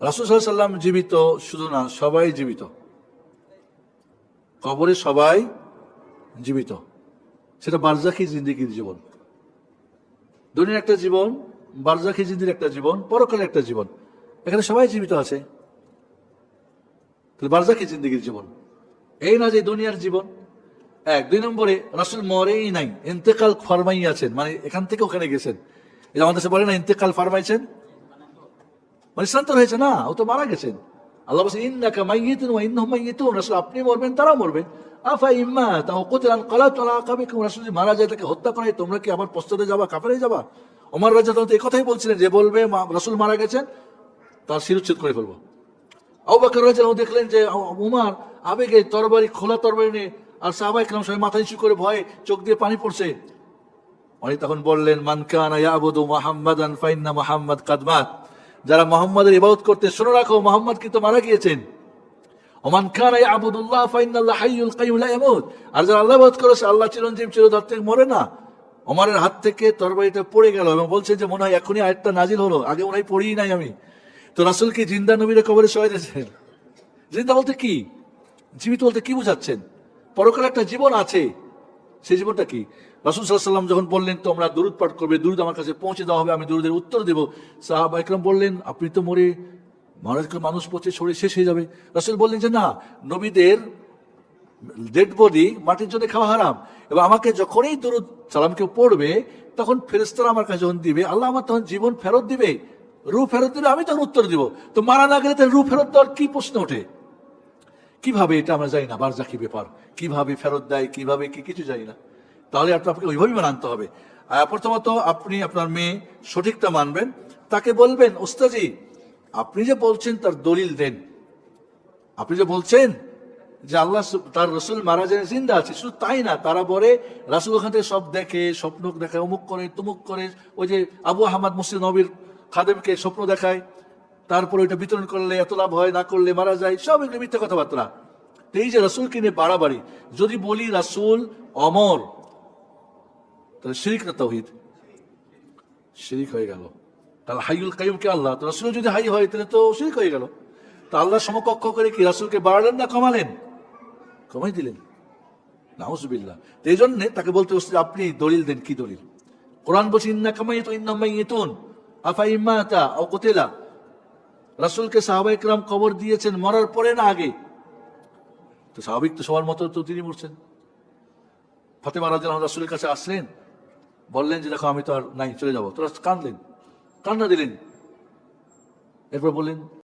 রাসূল সাল্লাল্লাহু আলাইহি সাল্লাম জীবিত শুধু না, সবাই জীবিত, কবরে সবাই জীবিত। সেটা বারজাখী জিন্দেগির জীবন, দুনিয়ার একটা জীবন, বারজাখী জিন্দেগির একটা জীবন, পরকালের একটা জীবন। এখানে সবাই জীবিত আছে, বারজাখী জিন্দেগির জীবন এই না যে দুনিয়ার জীবন। এক, দুই নম্বরে রাসূল মরেই নাই, ইন্তেকাল ফরমাইয়াছেন, মানে এখান থেকে ওখানে গেছেন। এই যে আমাদের দেশে বলে না ইন্তেকাল ফরমাইছেন, মানে স্থানান্তর হয়েছে না, ও তো মারা গেছেন। আল্লাহ বলছেন ইন্নাকা মাইয়িতুন ওয়া ইন্নাহুম মাইয়িতুন, রাসূল আপনি মরবেন, তারাও মরবেন। আফা ইম্মা তাও কুতিলান ক্বালাতুন আলা আকাবিকুম, রাসূল মারা যায় তাকে হত্যা করায় তোমরা কি আবার পশ্চাতে যাবা, কাফেরে যাবা? ওমর রাদিয়াল্লাহু তাআলা এই কথাই বলছিলেন যে বলবে রাসূল মারা গেছেন তার শিরুচ্ছেদ করে ফেলবো। আবু বকর রাদিয়াল্লাহু দেখলেন যে উমর আবেগে তরবারি, খোলা তরবারি নিয়ে, আর সাহাবায়ে কেরাম সবাই মাথা নিচু করে ভয়ে চোখ দিয়ে পানি পড়ছে। উনি তখন বললেন মান কানা ইয়াবুদু মুহাম্মাদান ফাইন্না মুহাম্মাদ কাদ মাত, যারা মুহাম্মাদের ইবাদত করতে, শুনে রাখো মুহাম্মদ কিন্তু মারা গিয়েছেন। ওমান কানা ইয়াবুদুল্লাহ ফাইন্নাল্লাহ হাইয়ুল কাইয়ুম লা ইয়ামুত, আর যারা আল্লাহ ইবাদত করেছে আল্লাহ চিরঞ্জীব, চিরধার্মিক, মরে না। ওমরের হাত থেকে তরবারিটা পড়ে গেল এবং বলছেন যে মনে হয় এখনই আয়াতটা নাজিল হলো, আগে মনে হয় পড়িই নাই আমি। তো রাসূল কি জিন্দা নবীর কবরে শোয়া দিয়েছেন? জিন্দা বলতে কি, জীবিত বলতে কি বুঝাচ্ছেন? পরকালে একটা জীবন আছে, সেই জীবনটা কি? রাসূল সাল্লাল্লাহু আলাইহি ওয়াসাল্লাম যখন বললেন তোমরা দুরূদ পাঠ করবে, দুরূদ আমার কাছে পৌঁছে দেওয়া হবে, আমি দুরূদের উত্তর দেব, সাহাবায়ে কেরাম বললেন আপনি তো মরে মানুষ পচে ছড়ে শেষ হয়ে যাবে। রাসূল বললেন যে না, নবীদের ডেড বডি মাটির জন্য খাওয়া হারাম, এবং আমাকে যখনই দুরূদ সালাম কেউ পড়বে তখন ফেরেশতারা আমার কাছে যখন দিবে, আল্লাহ আমার তখন জীবন ফেরত দিবে, রূহ ফেরত দিবে, আমি তখন উত্তর দিব। তো মারা না গেলে তার রূহ ফেরত দেওয়ার কি প্রশ্ন ওঠে? কিভাবে এটা আমরা জানি না, বারজাখী ব্যাপার কিভাবে ফেরত দেয়, কিভাবে কি কিছু জানি না। তাহলে আপনাকে ওইভাবেই মানতে হবে। প্রথমত আপনি আপনার মেয়ে সঠিকটা মানবেন, তাকে বলবেন ওস্তাজি আপনি যে বলছেন তার দলিল দেন। আপনি যে বলছেন যে আল্লাহ তার রসুল মারা যায় জিন্দা আছে, শুধু তাই না, তারা বলে রাসূল ওখান থেকে সব দেখে, স্বপ্ন দেখায়, অমুক করে তুমুক করে, ওই যে আবু আহমদ মুসলিম নবীর খাদেমকে স্বপ্ন দেখায়, তারপরে ওইটা বিতরণ করলে এত লাভ হয়, না করলে মারা যায়, সব এগুলো মিথ্যা কথাবার্তা। তো এই যে রাসূলকে নিয়ে বাড়াবাড়ি, যদি বলি রাসূল অমর, তাহলে শিরিক না তাওহীদ? শিরিক হয়ে গেল। তাহলে হাইয়ুল কাইয়ুম কে আল্লাহ, তো রাসূল যদি হাই হয় তাহলে তো শিরিক হয়ে গেল। তো আল্লাহ সমকক্ষ করে কি রাসূলকে বাড়ালেন না কমালেন? কমাই দিলেন, নাউযুবিল্লাহ। তো এই জন্য তাকে বলতে হচ্ছে আপনি দলিল দেন। কি দলিল? কোরআন বলছে ইন্নাকা মাইয়িতুন ইন্নাহুম মাইয়িতুন আফা ইম্মাতা আও কুতিলা, রাসূলকে সাহাবায়ে কেরাম কবর দিয়েছেন মরার পরে না আগে? তো স্বাভাবিক তো সবার মতো তো তিনি মরছেন। ফাতেমা রাদিয়াল্লাহু আনহা রাসূলের কাছে আসলেন, বললেন যে দেখো আমি তো আর নাই, চলে যাবো। তো কাঁদলেন, কান্না দিলেন, এরপর বললেন